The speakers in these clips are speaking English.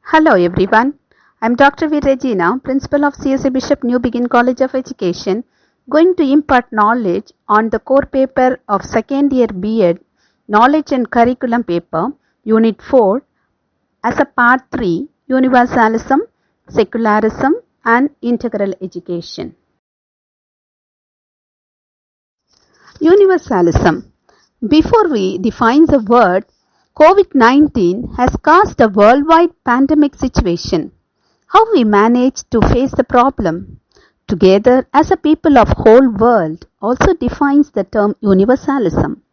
Hello everyone. I'm Dr. V. Regina, Principal of CSA Bishop New Begin College of Education, going to impart knowledge on the core paper of second year B.Ed, Knowledge and Curriculum paper, Unit 4, as a part 3, Universalism, Secularism and Integral Education. Universalism. Before we define the word, COVID-19 has caused a worldwide pandemic situation. How we manage to face the problem together as a people of whole world also defines the term universalism.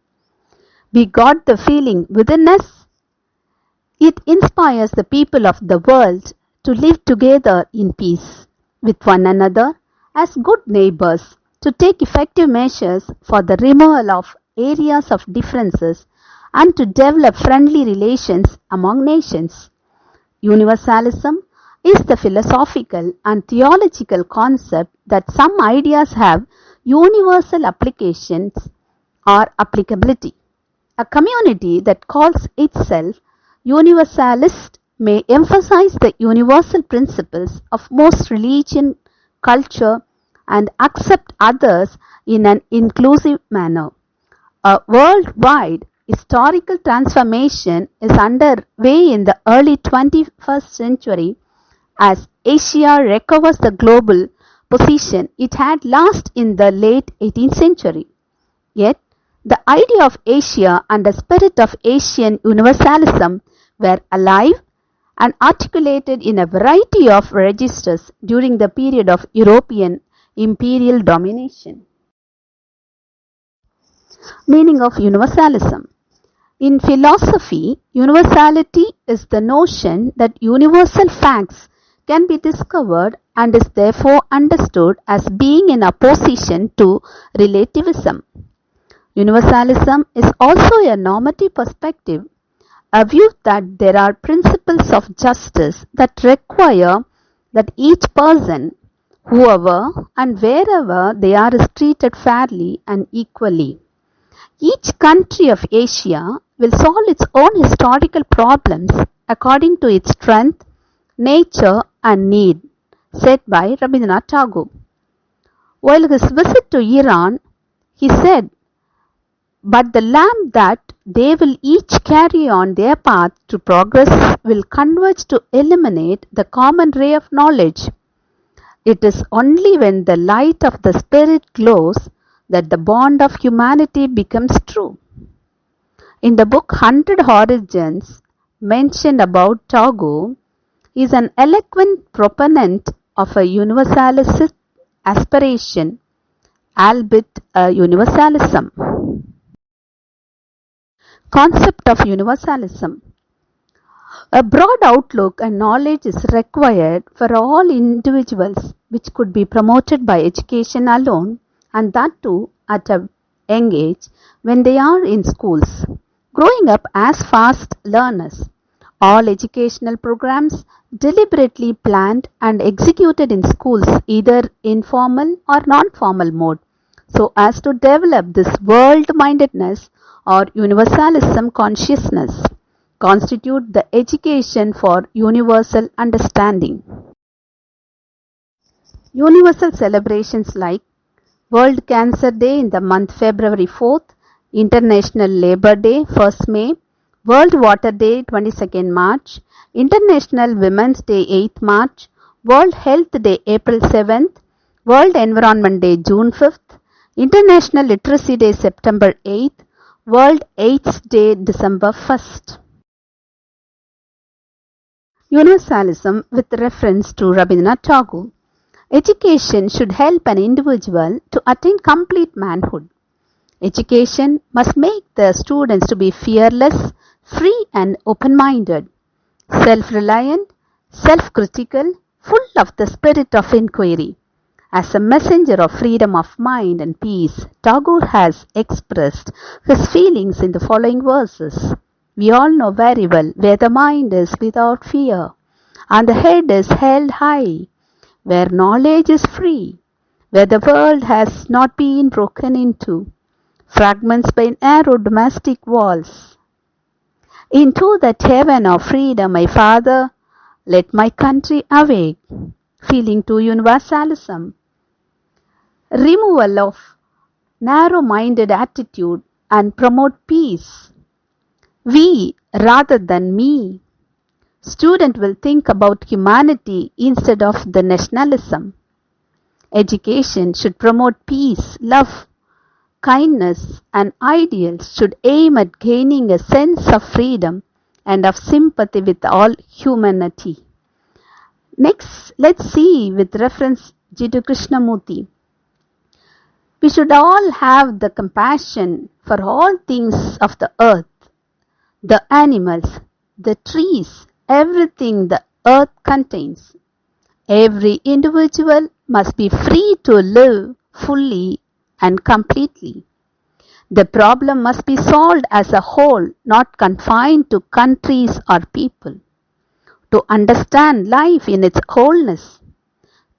We got the feeling within us. It inspires the people of the world to live together in peace with one another as good neighbors, to take effective measures for the removal of areas of differences and to develop friendly relations among nations. Universalism is the philosophical and theological concept that some ideas have universal applications or applicability. A community that calls itself universalist may emphasize the universal principles of most religion, culture, and accept others in an inclusive manner. A worldwide historical transformation is underway in the early 21st century as Asia recovers the global position it had lost in the late 18th century. Yet, the idea of Asia and the spirit of Asian universalism were alive and articulated in a variety of registers during the period of European imperial domination. Meaning of universalism. In philosophy, universality is the notion that universal facts can be discovered and is therefore understood as being in opposition to relativism. Universalism is also a normative perspective, a view that there are principles of justice that require that each person, whoever and wherever they are, is treated fairly and equally. Each country of Asia will solve its own historical problems according to its strength, nature and need, said by Rabindranath Tagore. While his visit to Iran, he said, "But the lamp that they will each carry on their path to progress will converge to illuminate the common ray of knowledge. It is only when the light of the Spirit glows that the bond of humanity becomes true." In the book Hundred Origins mentioned about Tagore, he is an eloquent proponent of a universalist aspiration, albeit a universalism. Concept of universalism. A broad outlook and knowledge is required for all individuals, which could be promoted by education alone, and that too at a young age when they are in schools. Growing up as fast learners, all educational programs deliberately planned and executed in schools either in formal or non-formal mode, so as to develop this world-mindedness or universalism consciousness, constitute the education for universal understanding. Universal celebrations like World Cancer Day in the month February 4th, International Labour Day 1st May, World Water Day 22nd March, International Women's Day 8th March, World Health Day April 7th, World Environment Day June 5th, International Literacy Day September 8th, World AIDS Day December 1st. Universalism with reference to Rabindranath Tagore. Education should help an individual to attain complete manhood. Education must make the students to be fearless, free and open-minded, self-reliant, self-critical, full of the spirit of inquiry. As a messenger of freedom of mind and peace, Tagore has expressed his feelings in the following verses. We all know very well where the mind is without fear, and the head is held high, where knowledge is free, where the world has not been broken into fragments by narrow domestic walls. Into that heaven of freedom, my Father, Let my country awake, feeling to universalism, removal of narrow-minded attitude and promote peace. We rather than me. Student will think about humanity instead of the nationalism. Education should promote peace, love, kindness, and ideals should aim at gaining a sense of freedom and of sympathy with all humanity. Next, let's see with reference Jiddu Krishnamurti. We should all have the compassion for all things of the earth, the animals, the trees, everything the earth contains. Every individual must be free to live fully and completely. The problem must be solved as a whole, not confined to countries or people. To understand life in its wholeness,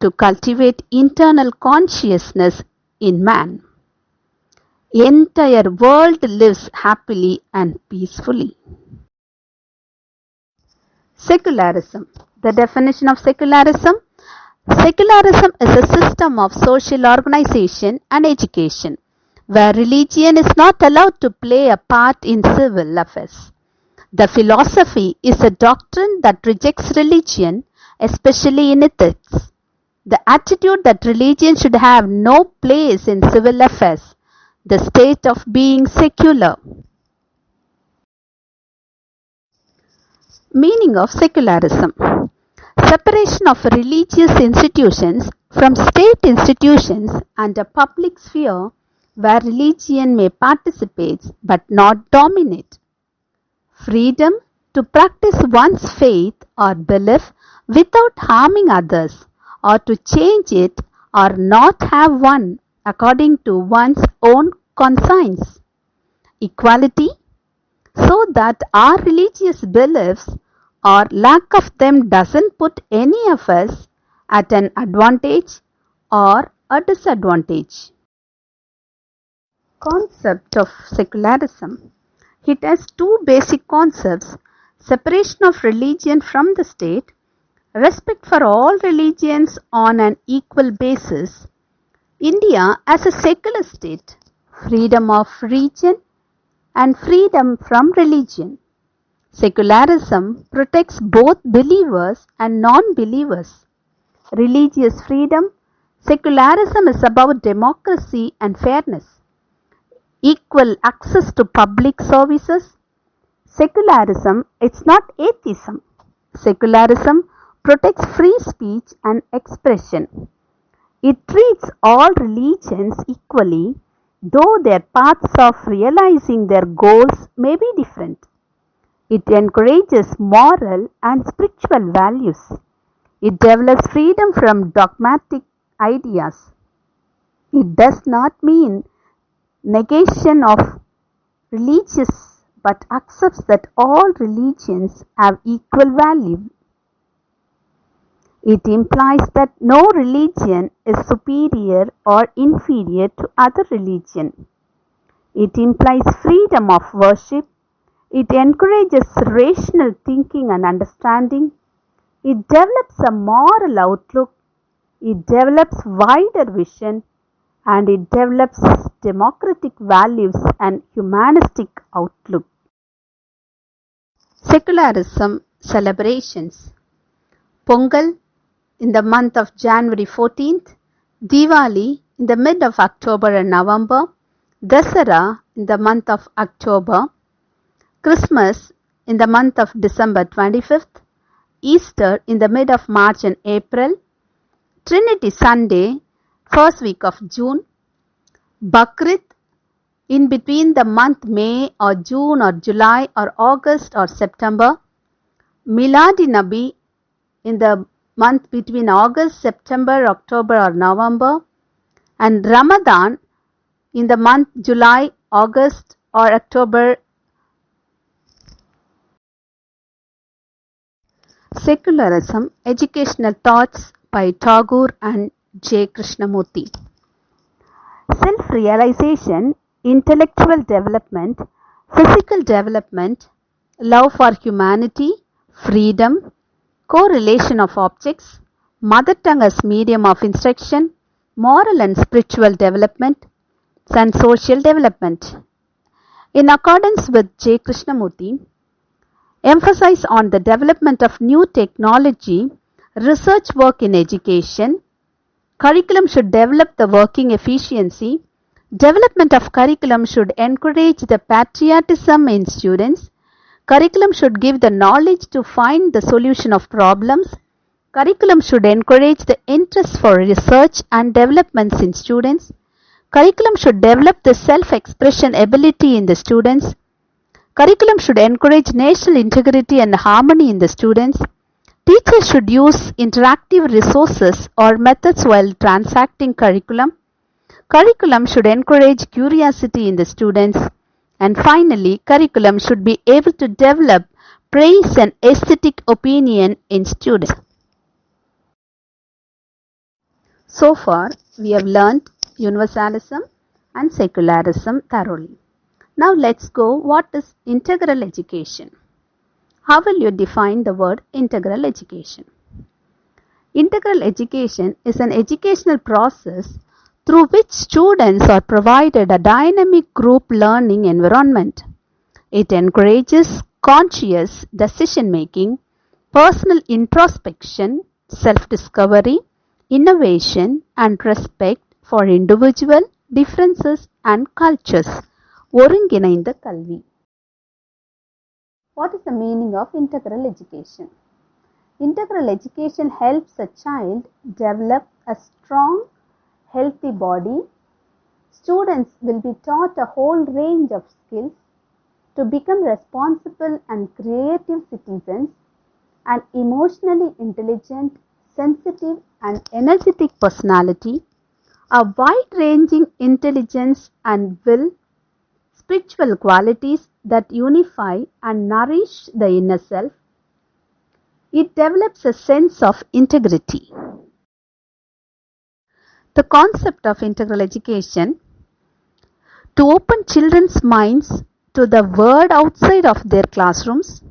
to cultivate internal consciousness in man. Entire world lives happily and peacefully. Secularism. The definition of secularism. Secularism is a system of social organization and education where religion is not allowed to play a part in civil affairs. The philosophy is a doctrine that rejects religion, especially in ethics. The attitude that religion should have no place in civil affairs, the state of being secular. Meaning of secularism. Separation of religious institutions from state institutions and a public sphere where religion may participate but not dominate. Freedom to practice one's faith or belief without harming others, or to change it or not have one according to one's own conscience. Equality, so that our religious beliefs or lack of them doesn't put any of us at an advantage or a disadvantage. Concept of secularism. It has two basic concepts: separation of religion from the state, respect for all religions on an equal basis. India as a secular state, freedom of religion and freedom from religion. Secularism protects both believers and non-believers. Religious freedom. Secularism is about democracy and fairness. Equal access to public services. Secularism, it's not atheism. Secularism protects free speech and expression. It treats all religions equally, though their paths of realizing their goals may be different. It encourages moral and spiritual values. It develops freedom from dogmatic ideas. It does not mean negation of religious, but accepts that all religions have equal value. It implies that no religion is superior or inferior to other religion. It implies freedom of worship. It encourages rational thinking and understanding. It develops a moral outlook. It develops wider vision, and it develops democratic values and humanistic outlook. Secularism celebrations. Pongal in the month of January 14th, Diwali in the mid of October and November, Dasara in the month of October, Christmas in the month of December 25th, Easter in the mid of March and April, Trinity Sunday, first week of June, Bakrid in between the month May or June or July or August or September, Miladi-Nabi in the month between August, September, October or November, and Ramadan in the month July, August or October. Secularism, Educational Thoughts by Tagore and J. Krishnamurti. Self-realization, intellectual development, physical development, love for humanity, freedom, correlation of objects, mother tongue as medium of instruction, moral and spiritual development, and social development. In accordance with J. Krishnamurti, emphasis on the development of new technology, research work in education, curriculum should develop the working efficiency, development of curriculum should encourage the patriotism in students, curriculum should give the knowledge to find the solution of problems, curriculum should encourage the interest for research and developments in students, curriculum should develop the self-expression ability in the students, curriculum should encourage national integrity and harmony in the students, teachers should use interactive resources or methods while transacting curriculum, curriculum should encourage curiosity in the students, and finally, curriculum should be able to develop praise and aesthetic opinion in students. So far, we have learnt Universalism and Secularism thoroughly. Now let's go, what is integral education? How will you define the word integral education? Integral education is an educational process through which students are provided a dynamic group learning environment. It encourages conscious decision making, personal introspection, self-discovery, innovation and respect for individual differences and cultures. ஒருங்கிணைந்த கல்வி. What is the meaning of integral education? Integral education helps a child develop a strong, healthy body. Students will be taught a whole range of skills to become responsible and creative citizens, an emotionally intelligent, sensitive and energetic personality, a wide-ranging intelligence and will, spiritual qualities that unify and nourish the inner self. It develops a sense of integrity. The concept of integral education to open children's minds to the world outside of their classrooms,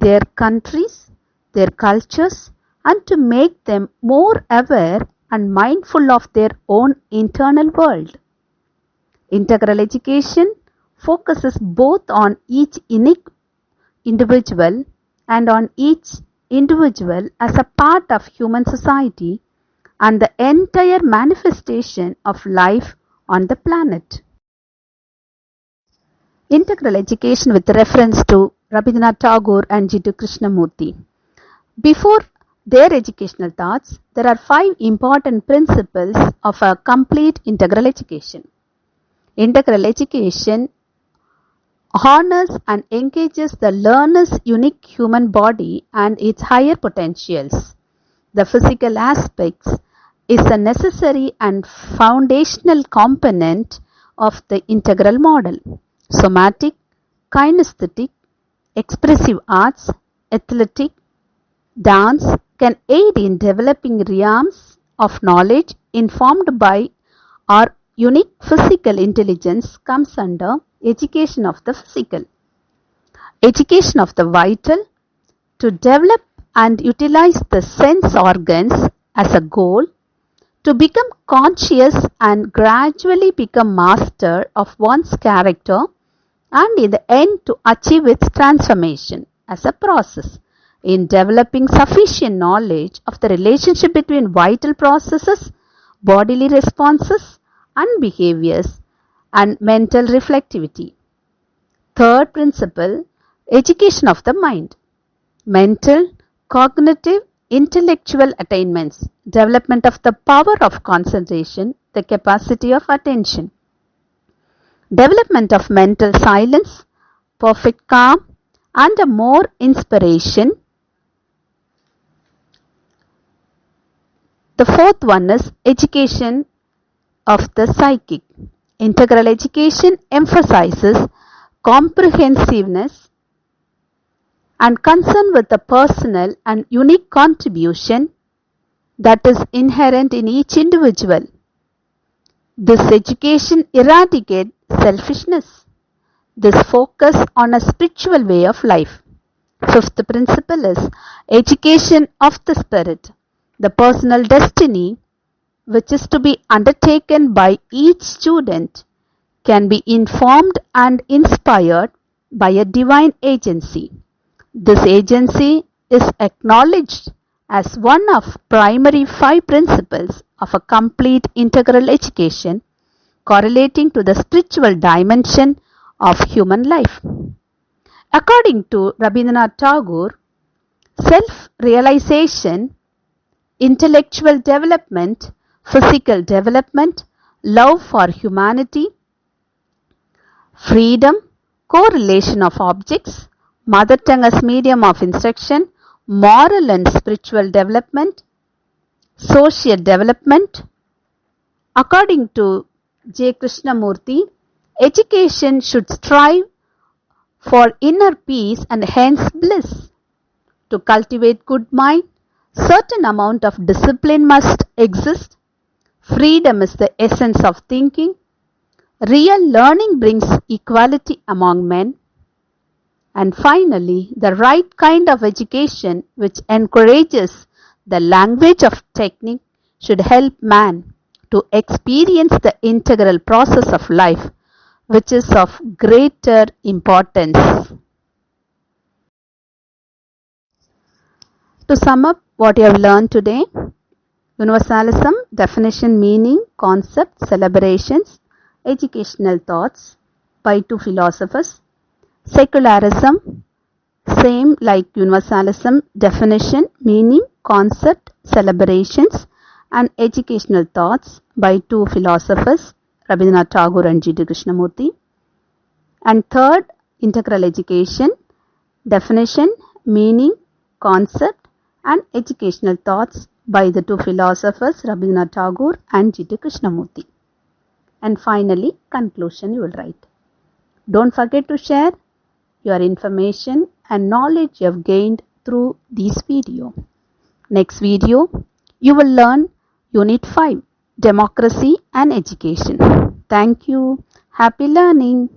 their countries, their cultures, and to make them more aware and mindful of their own internal world. Integral education focuses both on each unique individual and on each individual as a part of human society and the entire manifestation of life on the planet. Integral education with reference to Rabindranath Tagore and J. Krishnamurti. Before their educational thoughts, there are 5 important principles of a complete integral education. Integral education honors and engages the learner's unique human body and its higher potentials. The physical aspects is a necessary and foundational component of the integral model. Somatic, kinesthetic, expressive arts, athletic, dance can aid in developing realms of knowledge informed by our unique physical intelligence comes under education of the physical. Education of the vital to develop and utilize the sense organs as a goal to become conscious and gradually become master of one's character and in the end to achieve its transformation as a process in developing sufficient knowledge of the relationship between vital processes, bodily responses and behaviors and mental reflectivity. Third principle, education of the mind. Mental, cognitive, intellectual attainments, development of the power of concentration, the capacity of attention. Development of mental silence, perfect calm and a more inspiration. The fourth one is education of the psychic. Integral education emphasizes comprehensiveness and concern with the personal and unique contribution that is inherent in each individual. This education eradicates selfishness. This focus on a spiritual way of life. Fifth principle is education of the spirit, the personal destiny which is to be undertaken by each student can be informed and inspired by a divine agency. This agency is acknowledged as one of primary five principles of a complete integral education correlating to the spiritual dimension of human life. According to Rabindranath Tagore, self-realization, intellectual development, physical development, love for humanity, freedom, correlation of objects, mother tongue as medium of instruction, moral and spiritual development, social development. According to J. Krishnamurti, education should strive for inner peace and hence bliss. To cultivate good mind, certain amount of discipline must exist. Freedom is the essence of thinking. Real learning brings equality among men. And finally, the right kind of education which encourages the language of technique should help man to experience the integral process of life, which is of greater importance. To sum up what you have learned today, Universalism, definition, meaning, concept, celebrations, educational thoughts by two philosophers. Secularism, same like Universalism, definition, meaning, concept, celebrations and educational thoughts by two philosophers, Rabindranath Tagore and G.D. Krishnamurti. And third, integral education, definition, meaning, concept and educational thoughts by the two philosophers Rabindranath Tagore and G.D. Krishnamurti. And finally, conclusion you will write. Don't forget to share your information and knowledge you have gained through this video. Next video, you will learn Unit 5, Democracy and Education. Thank you. Happy learning.